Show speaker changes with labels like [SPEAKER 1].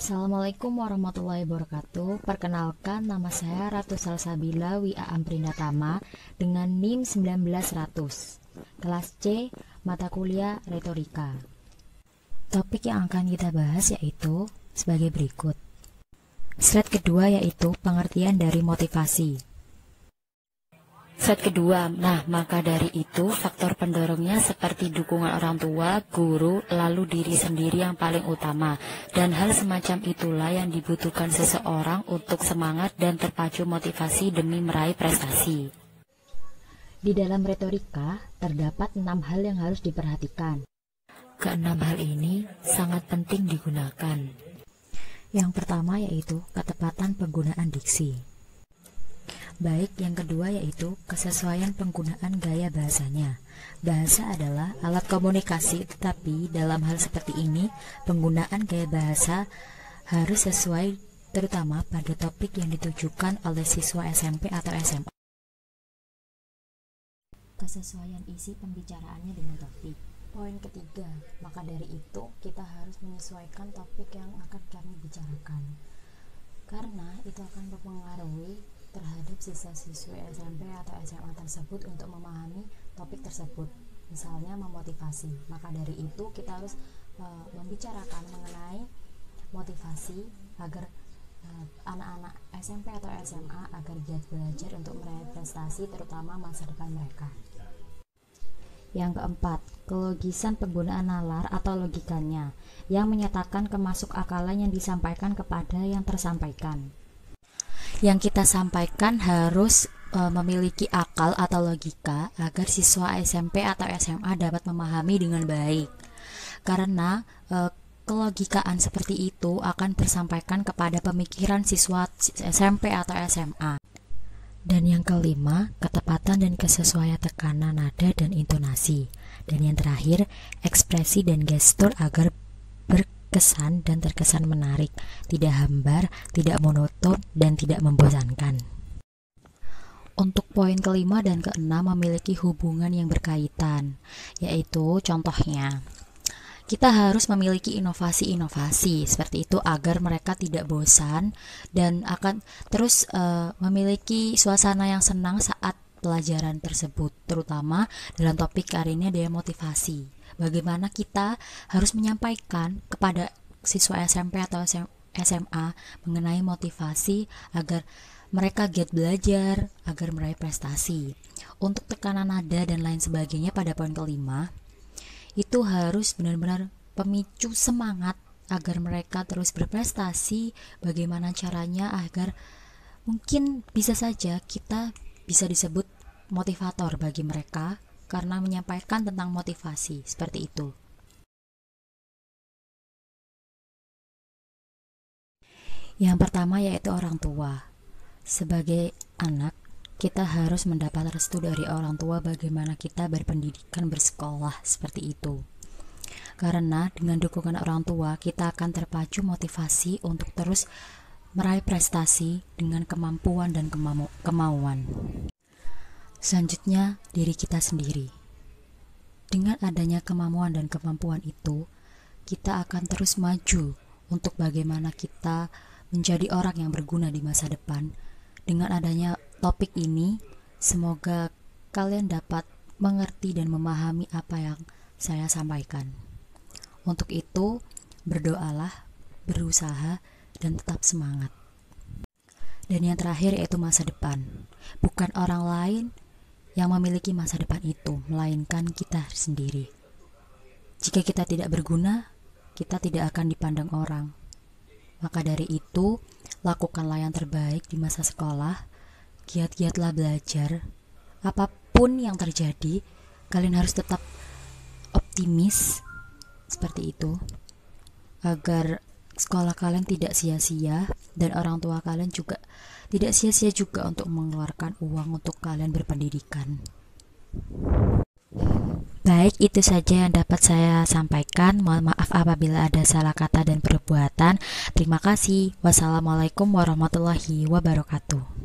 [SPEAKER 1] Assalamualaikum warahmatullahi wabarakatuh. Perkenalkan, nama saya Ratu Salsabila W.A. Amprinatama dengan NIM 1900, kelas C, mata kuliah Retorika. Topik yang akan kita bahas yaitu sebagai berikut. Slide kedua yaitu pengertian dari motivasi. Slide kedua, maka dari itu faktor pendorongnya seperti dukungan orang tua, guru, lalu diri sendiri yang paling utama. Dan hal semacam itulah yang dibutuhkan seseorang untuk semangat dan terpacu motivasi demi meraih prestasi. Di dalam retorika, terdapat 6 hal yang harus diperhatikan. Keenam hal ini sangat penting digunakan. Yang pertama yaitu ketepatan penggunaan diksi. Baik, yang kedua yaitu kesesuaian penggunaan gaya bahasanya. Bahasa adalah alat komunikasi, tetapi dalam hal seperti ini, penggunaan gaya bahasa harus sesuai terutama pada topik yang ditujukan oleh siswa SMP atau SMA. Kesesuaian isi pembicaraannya dengan topik. Poin ketiga, maka dari itu kita harus menyesuaikan topik yang akan kami bicarakan, karena itu akan mempengaruhi terhadap siswa-siswi SMP atau SMA tersebut untuk memahami topik tersebut. Misalnya memotivasi, maka dari itu kita harus membicarakan mengenai motivasi agar anak-anak SMP atau SMA agar giat belajar untuk meraih prestasi terutama masa depan mereka. Yang keempat, kelogisan penggunaan nalar atau logikanya yang menyatakan kemasuk akalan yang disampaikan kepada yang tersampaikan. Yang kita sampaikan harus memiliki akal atau logika agar siswa SMP atau SMA dapat memahami dengan baik. Karena kelogikaan seperti itu akan tersampaikan kepada pemikiran siswa SMP atau SMA. Dan yang kelima, ketepatan dan kesesuaian tekanan nada dan intonasi. Dan yang terakhir, ekspresi dan gestur agar berkesan dan terkesan menarik, tidak hambar, tidak monoton, dan tidak membosankan. Untuk poin kelima dan keenam memiliki hubungan yang berkaitan, yaitu contohnya, kita harus memiliki inovasi-inovasi seperti itu agar mereka tidak bosan dan akan terus memiliki suasana yang senang saat pelajaran tersebut, terutama dalam topik hari ini ada motivasi. Bagaimana kita harus menyampaikan kepada siswa SMP atau SMA mengenai motivasi agar mereka giat belajar, agar meraih prestasi. Untuk tekanan nada dan lain sebagainya pada poin kelima, itu harus benar-benar pemicu semangat agar mereka terus berprestasi. Bagaimana caranya agar mungkin bisa saja kita bisa disebut motivator bagi mereka karena menyampaikan tentang motivasi seperti itu. Yang pertama yaitu orang tua. Sebagai anak, kita harus mendapat restu dari orang tua bagaimana kita berpendidikan bersekolah seperti itu. Karena dengan dukungan orang tua, kita akan terpacu motivasi untuk terus meraih prestasi dengan kemampuan dan kemauan. Selanjutnya, diri kita sendiri. Dengan adanya kemampuan dan kemampuan itu, kita akan terus maju untuk bagaimana kita menjadi orang yang berguna di masa depan. Dengan adanya topik ini, semoga kalian dapat mengerti dan memahami apa yang saya sampaikan. Untuk itu, berdoalah, berusaha, dan tetap semangat. Dan yang terakhir yaitu masa depan. Bukan orang lain yang memiliki masa depan itu, melainkan kita sendiri. Jika kita tidak berguna, kita tidak akan dipandang orang. Maka dari itu, lakukanlah yang terbaik di masa sekolah, giat-giatlah belajar. Apapun yang terjadi, kalian harus tetap optimis, seperti itu, agar sekolah kalian tidak sia-sia dan orang tua kalian juga tidak sia-sia juga untuk mengeluarkan uang untuk kalian berpendidikan. Baik, itu saja yang dapat saya sampaikan. Mohon maaf apabila ada salah kata dan perbuatan. Terima kasih. Wassalamualaikum warahmatullahi wabarakatuh.